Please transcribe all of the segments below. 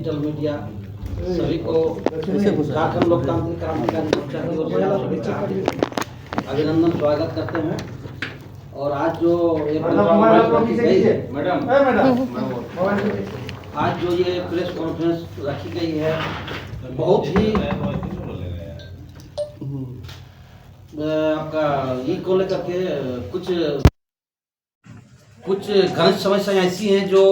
Digital media सभी को झारखंड लोकतांत्रिक क्रांतिकारी मोर्चा की ओर से अभिनंदन स्वागत करते हैं। और आज जो आज जो ये प्रेस कॉन्फ्रेंस रखी गई है बहुत ही आपका ई को लेकर के कुछ घनिष्ठ समस्याएं ऐसी हैं जो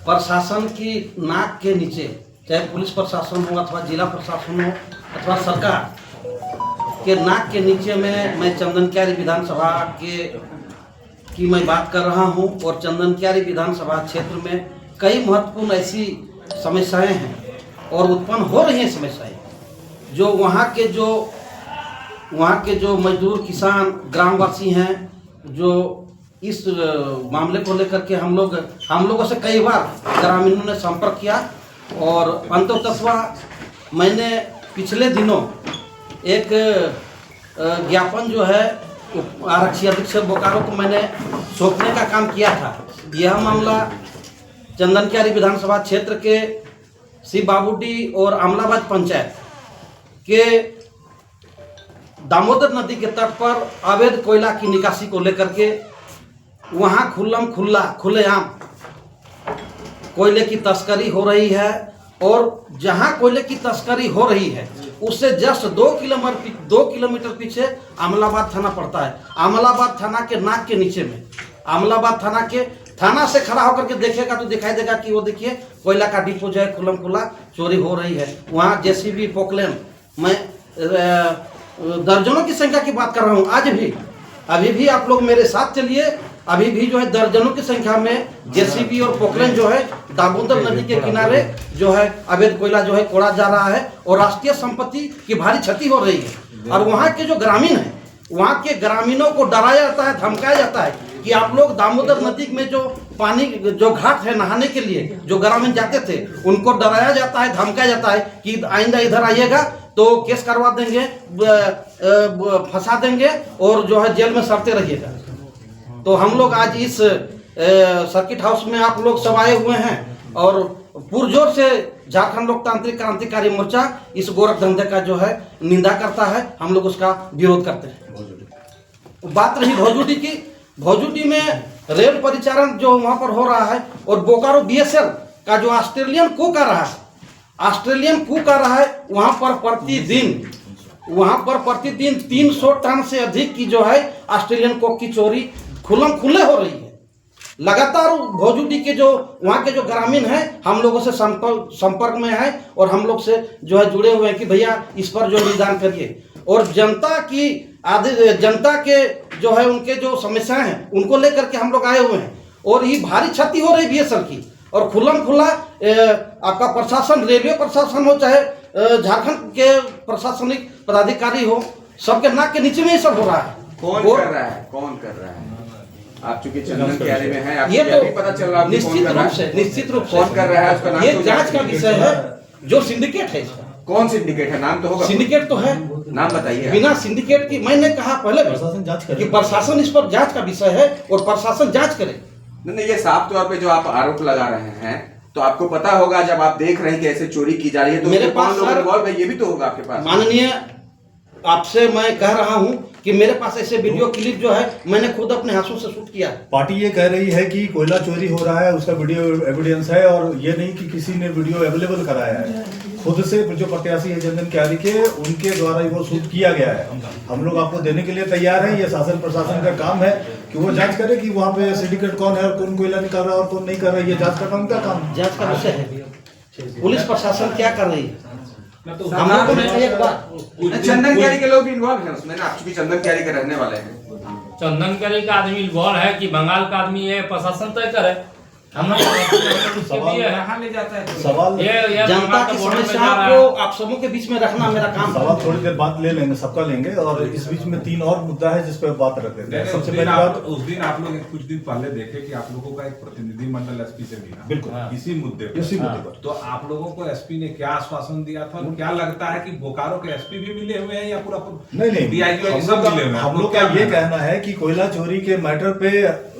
प्रशासन की नाक के नीचे, चाहे पुलिस प्रशासन हो अथवा जिला प्रशासन हो अथवा सरकार के नाक के नीचे में मैं चंदन क्यारी विधानसभा की मैं बात कर रहा हूं। और चंदन क्यारी विधानसभा क्षेत्र में कई महत्वपूर्ण ऐसी समस्याएं हैं और उत्पन्न हो रही हैं समस्याएं जो वहाँ के जो मजदूर किसान ग्रामवासी हैं, जो इस मामले को लेकर के हम लोगों से कई बार ग्रामीणों ने संपर्क किया। और अंततः मैंने पिछले दिनों एक ज्ञापन जो है आरक्षी अधीक्षक बोकारो को मैंने सौंपने का काम किया था। यह मामला चंदन क्यारी विधानसभा क्षेत्र के सी बाबूडी और अमलाबाद पंचायत के दामोदर नदी के तट पर अवैध कोयला की निकासी को लेकर के वहाँ खुलेआम कोयले की तस्करी हो रही है। और जहाँ कोयले की तस्करी हो रही है उससे जस्ट 2 किलोमीटर पीछे अमलाबाद थाना पड़ता है। अमलाबाद थाना के नाक के नीचे में अमलाबाद थाना से खड़ा होकर के देखेगा तो दिखाई देगा कि वो देखिए कोयला का डिपो जो है खुला चोरी हो रही है। वहाँ जेसीबी पोकलेन मैं दर्जनों की संख्या की बात कर रहा हूँ। अभी भी आप लोग मेरे साथ चलिए, अभी भी जो है दर्जनों की संख्या में जेसीबी और पोकलेन जो है दामोदर नदी के किनारे जो है अवैध कोयला जो है कोड़ा जा रहा है और राष्ट्रीय संपत्ति की भारी क्षति हो रही है। और वहाँ के जो ग्रामीण हैं, वहाँ के ग्रामीणों को डराया जाता है, धमकाया जाता है कि आप लोग दामोदर नदी में जो पानी जो घाट है नहाने के लिए जो ग्रामीण जाते थे उनको डराया जाता है, धमकाया जाता है कि आइंदा इधर आइएगा तो केस करवा देंगे, फंसा देंगे और जो है जेल में सड़ते रहिएगा। तो हम लोग आज इस सर्किट हाउस में आप लोग सब आए हुए हैं और पुरजोर से झारखंड लोकतांत्रिक क्रांतिकारी मोर्चा इस गोरख धंधे का जो है निंदा करता है, हम लोग उसका विरोध करते हैं। बात रही भौजुडी की, भौजुडी में रेल परिचालन जो वहाँ पर हो रहा है और बोकारो बीएसएल का जो ऑस्ट्रेलियन कू कर रहा है वहाँ पर प्रतिदिन 300 टन से अधिक की जो है ऑस्ट्रेलियन कोक की चोरी खुले हो रही है। लगातार भौजुडी के जो वहाँ के जो ग्रामीण हैं हम लोगों से संपर्क में है और हम लोग से जो है जुड़े हुए हैं कि भैया इस पर जो निदान करिए। और जनता के जो है उनके जो समस्याएं हैं उनको लेकर के हम लोग आए हुए हैं। और ये भारी क्षति हो रही है बीएसएल की और खुला आपका प्रशासन, रेलवे प्रशासन हो चाहे झारखंड के प्रशासनिक पदाधिकारी हो, सबके नाक के नीचे में ये सब हो रहा है। कौन कर रहा है? आप चूंकि चंदन क्यारी में हैं, आपको ये तो पता चल रहा है निश्चित रूप से कौन कर रहा है उसका नाम ये जांच का विषय है। जो सिंडिकेट है इसका, कौन सिंडिकेट है? नाम तो होगा, सिंडिकेट तो है, नाम बताइए। बिना सिंडिकेट की मैंने कहा पहले प्रशासन जांच करे कि प्रशासन इस पर जांच का विषय है और प्रशासन जांच करे। नहीं, ये साफ तौर पे जो आप आरोप लगा रहे हैं तो आपको पता होगा जब आप देख रहे हैं कि ऐसे चोरी की जा रही है तो मेरे पास इन्वॉल्व है, ये भी तो होगा आपके पास। माननीय आपसे मैं कह रहा हूं कि मेरे पास ऐसे वीडियो क्लिप जो है मैंने खुद अपने हाथों से शूट किया। पार्टी ये कह रही है कि कोयला चोरी हो रहा है, उसका वीडियो एविडेंस है और ये नहीं कि किसी ने वीडियो अवेलेबल कराया है। खुद से जो प्रत्याशी है चंदन क्यारी के, उनके द्वारा वो शूट किया गया है। हम लोग आपको देने के लिए तैयार हैं। ये शासन प्रशासन का काम है कि वो जांच करे कि वहाँ पे सिंडिकेट कौन है और कौन कोयला निकाल रहा है और कौन नहीं कर रहा है। ये जांच करना उनका काम, जांच का विषय है। पुलिस प्रशासन क्या कर रही है? हम लोगों ने एक बार चंदन क्यारी के लोग भी इन्वॉल्व हैं उसमें ना, आप चूंकि चंदन क्यारी के रहने वाले हैं। चंदन क्यारी का आदमी इन्वॉल्व है कि बंगाल का आदमी है, प्रशासन तय करे। सवाल जनता की समस्या को आप सबों के बीच में रखना मेरा काम। सवाल थोड़ी देर बाद ले लेंगे, सबका लेंगे। और इस बीच में 3 और मुद्दा है जिस पे बात रख देते हैं। सबसे पहले बात, उस दिन आप लोग कुछ दिन पहले देखे कि आप लोगों का एक प्रतिनिधि मंडल एसपी से मिला, बिल्कुल इसी मुद्दे पर। तो आप लोगों को एसपी ने क्या आश्वासन दिया था? क्या लगता है कि बोकारो के एसपी भी मिले हुए हैं या पूरा नहीं डीआईजी सब मिले हुए हैं? हम लोग का ये कहना है कि कोयला चोरी के मैटर पे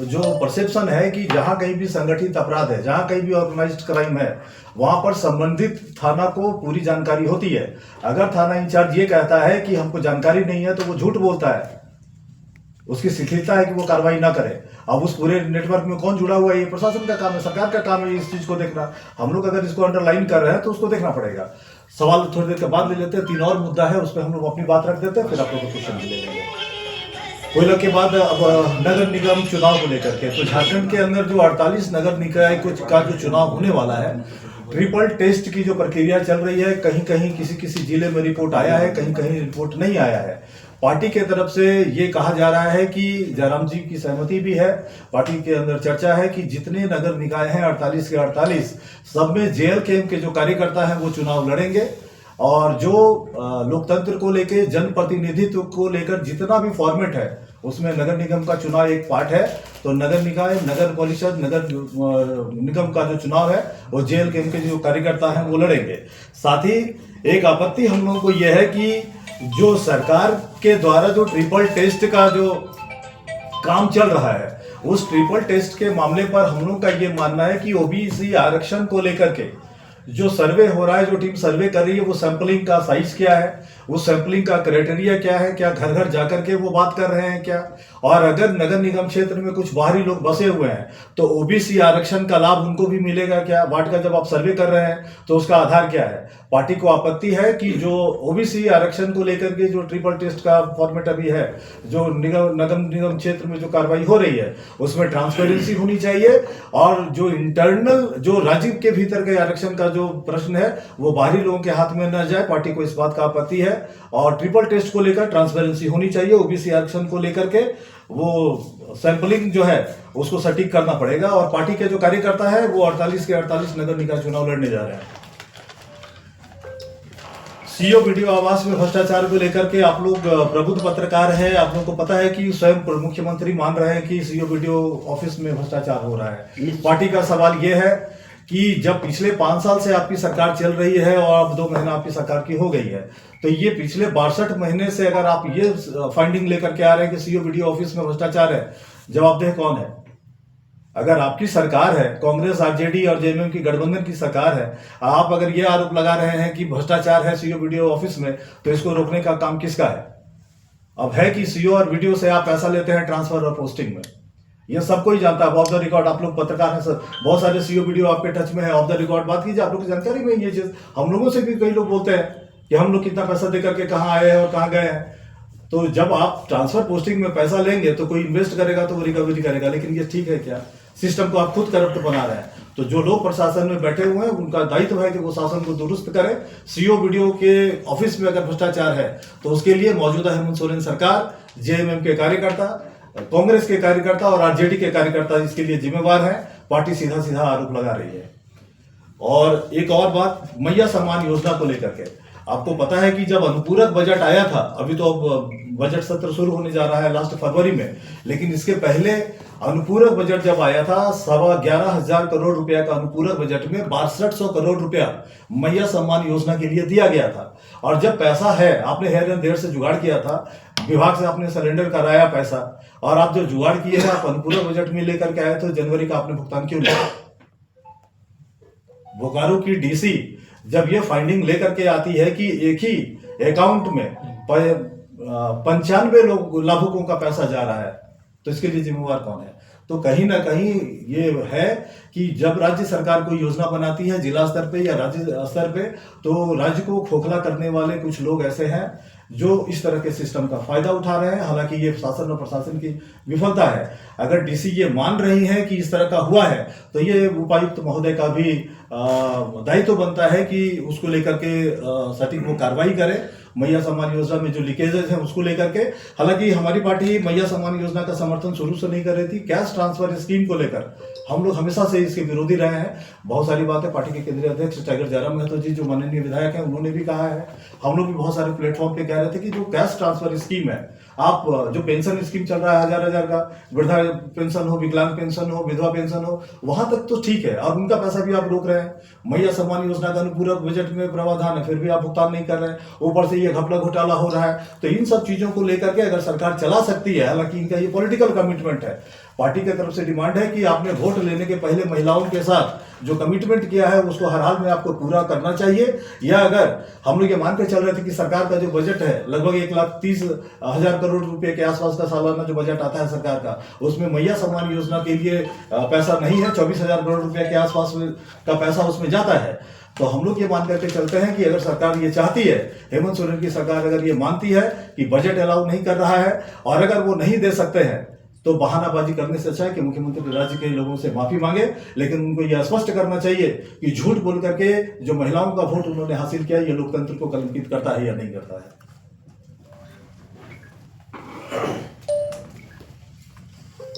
जो परसेप्शन है कि जहाँ कहीं भी संगठन संगठित अपराध है, जहां कहीं भी ऑर्गेनाइज्ड क्राइम है, वहां पर संबंधित थाना को पूरी जानकारी होती है। अगर थाना इंचार्ज ये कहता है कि हमको जानकारी नहीं है, तो वो झूठ बोलता है, उसकी शिथिलता है कि वो कार्रवाई ना करे। अब उस पूरे नेटवर्क में कौन जुड़ा हुआ है, ये प्रशासन का काम है, सरकार का काम है इस चीज को देखना। हम लोग अगर इसको अंडरलाइन कर रहे हैं तो उसको देखना पड़ेगा। सवाल थोड़ी देर के बाद ले लेते हैं, 3 और मुद्दा है, उस पर हम लोग अपनी बात रख देते हैं, फिर आप लोग को क्वेश्चन ले लेंगे। कोयला के बाद अब नगर निगम चुनाव को लेकर के, तो झारखंड के अंदर जो 48 नगर निकाय का जो चुनाव होने वाला है, ट्रिपल टेस्ट की जो प्रक्रिया चल रही है, कहीं कहीं किसी जिले में रिपोर्ट आया है, कहीं कहीं रिपोर्ट नहीं आया है। पार्टी के तरफ से ये कहा जा रहा है कि जयराम जी की सहमति भी है, पार्टी के अंदर चर्चा है कि जितने नगर निकाय हैं 48 के 48, सब में जेएलकेएम के जो कार्यकर्ता हैं वो चुनाव लड़ेंगे। और जो लोकतंत्र को लेके, जनप्रतिनिधित्व को लेकर जितना भी फॉर्मेट है, उसमें नगर निगम का चुनाव एक पार्ट है। तो नगर निकाय, नगर परिषद, नगर निगम का जो चुनाव है वो जेएलकेएम के जो कार्यकर्ता हैं वो लड़ेंगे। साथ ही एक आपत्ति हम लोगों को यह है कि जो सरकार के द्वारा जो ट्रिपल टेस्ट का जो काम चल रहा है, उस ट्रिपल टेस्ट के मामले पर हम लोग का ये मानना है कि ओबीसी आरक्षण को लेकर के जो सर्वे हो रहा है, जो टीम सर्वे कर रही है, वो सैंपलिंग का साइज क्या है, उस सैंपलिंग का क्राइटेरिया क्या है, क्या घर घर जाकर के वो बात कर रहे हैं क्या, और अगर नगर निगम क्षेत्र में कुछ बाहरी लोग बसे हुए हैं तो ओबीसी आरक्षण का लाभ उनको भी मिलेगा क्या, वार्ड का जब आप सर्वे कर रहे हैं तो उसका आधार क्या है। पार्टी को आपत्ति है कि जो ओबीसी आरक्षण को लेकर के जो ट्रिपल टेस्ट का फॉर्मेट अभी है, जो नगर निगम क्षेत्र में जो कार्रवाई हो रही है, उसमें ट्रांसपेरेंसी होनी चाहिए, और जो इंटरनल जो राज्य के भीतर के आरक्षण का जो प्रश्न है वो बाहरी लोगों के हाथ में न जाए। पार्टी को इस बात का आपत्ति है, और ट्रिपल टेस्ट को लेकर ट्रांसपेरेंसी होनी चाहिए। ओबीसी आरक्षण को लेकर के वो सैंपलिंग जो है उसको सटीक करना पड़ेगा। और पार्टी के जो कार्यकर्ता है वो 48 के 48 नगर निकाय चुनाव लड़ने जा रहे हैं। सीओ वीडियो आवास में भ्रष्टाचार को लेकर के आप लोग प्रबुद्ध पत्रकार हैं, आप लोगों को पता है कि स्वयं मुख्यमंत्री मान रहे हैं कि सीओ वीडियो ऑफिस में भ्रष्टाचार हो रहा है। पार्टी का सवाल यह है कि जब पिछले 5 साल से आपकी सरकार चल रही है और अब 2 महीना आपकी सरकार की हो गई है, तो ये पिछले 62 महीने से अगर आप ये फाइंडिंग लेकर के आ रहे हैं कि सीओ वीडियो ऑफिस में भ्रष्टाचार है, जवाबदेह कौन है? अगर आपकी सरकार है, कांग्रेस, आरजेडी और जेएमएम की गठबंधन की सरकार है, आप अगर ये आरोप लगा रहे हैं कि भ्रष्टाचार है सीओ वीडियो ऑफिस में, तो इसको रोकने का काम किसका है? अब है कि सीओ और वीडियो से आप पैसा लेते हैं ट्रांसफर और पोस्टिंग में, ये सबको ही जानता है। ऑफ द रिकॉर्ड आप लोग पत्रकार हैं सर, बहुत सारे सीओ वीडियो आपके टच में है, ऑफ द रिकॉर्ड बात कीजिए, आप लोग की जानकारी में ये चीज। हम लोगों से भी कई लोग बोलते हैं कि हम लोग कितना पैसा देकर के कहाँ आए हैं और कहाँ गए हैं। तो जब आप ट्रांसफर पोस्टिंग में पैसा लेंगे तो कोई इन्वेस्ट करेगा तो वो रिकवरी करेगा, लेकिन ये ठीक है क्या? सिस्टम को आप खुद करप्ट बना रहे हैं। तो जो लोग प्रशासन में बैठे हुए हैं उनका दायित्व है कि वो शासन को दुरुस्त करें। सीओ वीडियो के ऑफिस में अगर भ्रष्टाचार है तो उसके लिए मौजूदा हेमंत सोरेन सरकार, जेएमएम के कार्यकर्ता, कांग्रेस के कार्यकर्ता और आरजेडी के कार्यकर्ता इसके लिए जिम्मेवार हैं। पार्टी सीधा सीधा आरोप लगा रही है। और एक और बात, मैया सम्मान योजना को लेकर के आपको पता है कि जब अनुपूरक बजट आया था, अभी तो अब बजट सत्र शुरू होने जा रहा है लास्ट फरवरी में, लेकिन इसके पहले अनुपूरक बजट जब आया था 11,500 करोड़ रुपया का अनुपूरक बजट में 6200 करोड़ रुपया मैया सम्मान योजना के लिए दिया गया था। और जब पैसा है, आपने हेर एंड देर से जुगाड़ किया था, विभाग से आपने सरेंडर कराया पैसा, और आप जो जुगाड़ किए हैं आप अनुपूरक बजट में लेकर के आए, तो जनवरी का आपने भुगतान क्यों लिया? बोकारो की डीसी जब ये फाइंडिंग लेकर के आती है कि एक ही अकाउंट में 95 लोग लाभुकों का पैसा जा रहा है, तो इसके लिए जिम्मेवार कौन है? तो कहीं ना कहीं ये है कि जब राज्य सरकार कोई योजना बनाती है जिला स्तर पे या राज्य स्तर पे, तो राज्य को खोखला करने वाले कुछ लोग ऐसे हैं जो इस तरह के सिस्टम का फायदा उठा रहे हैं। हालांकि ये शासन और प्रशासन की विफलता है। अगर डीसी ये मान रही है कि इस तरह का हुआ है, तो ये उपायुक्त महोदय का भी दायित्व बनता है कि उसको लेकर के सटीक वो कार्रवाई करे। मैया सम्मान योजना में जो लीकेजेस हैं उसको लेकर के, हालांकि हमारी पार्टी मैया सम्मान योजना का समर्थन शुरू से नहीं कर रही थी। कैश ट्रांसफर स्कीम को लेकर हम लोग हमेशा से इसके विरोधी रहे हैं। बहुत सारी बातें पार्टी के केंद्रीय अध्यक्ष टाइगर जयराम महतो जी, जो माननीय विधायक हैं, उन्होंने भी कहा है। हम लोग भी बहुत सारे प्लेटफॉर्म पे कह रहे थे कि जो कैश ट्रांसफर स्कीम है, आप जो पेंशन स्कीम चल रहा है 1000 का, वृद्धा पेंशन हो, विकलांग पेंशन हो, विधवा पेंशन हो, वहां तक तो ठीक है, और उनका पैसा भी आप रोक रहे हैं। मैया सम्मान योजना का अनुपूरक बजट में प्रावधान है, फिर भी आप भुगतान नहीं कर रहे हैं। ऊपर से ये घपला घोटाला हो रहा है। तो इन सब चीजों को लेकर के अगर सरकार चला सकती है, हालांकि इनका ये पॉलिटिकल कमिटमेंट है, पार्टी की तरफ से डिमांड है कि आपने वोट लेने के पहले महिलाओं के साथ जो कमिटमेंट किया है उसको हर हाल में आपको पूरा करना चाहिए। या अगर हम लोग ये मान के चल रहे थे कि सरकार का जो बजट है लगभग 1,30,000 करोड़ रुपए के आसपास का सालाना जो बजट आता है सरकार का, उसमें मैया सम्मान योजना के लिए पैसा नहीं है, 24,000 करोड़ रुपए के आसपास का पैसा उसमें जाता है। तो हम लोग ये मान करके चलते हैं कि अगर सरकार ये चाहती है, हेमंत सोरेन की सरकार अगर ये मानती है कि बजट अलाउ नहीं कर रहा है और अगर वो नहीं दे सकते हैं तो बहानाबाजी करने से अच्छा है कि मुख्यमंत्री राज्य के लोगों से माफी मांगे, लेकिन उनको यह स्पष्ट करना चाहिए कि झूठ बोल करके जो महिलाओं का वोट उन्होंने हासिल किया ये लोकतंत्र को कलंकित करता है या नहीं करता है।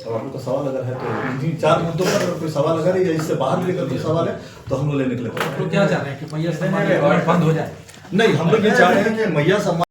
अब आप लोग का सवाल अगर है तो इन्हीं 4 मुद्दों पर अगर कोई सवाल अगर है या इससे बाहर लेकर कोई सवाल है तो हम लोग लेने के लिए तो क्या चाह रहे हैं कि मैया सम्मान बंद हो जाए? नहीं, हम लोग ये चाह रहे हैं कि मैया सम्मान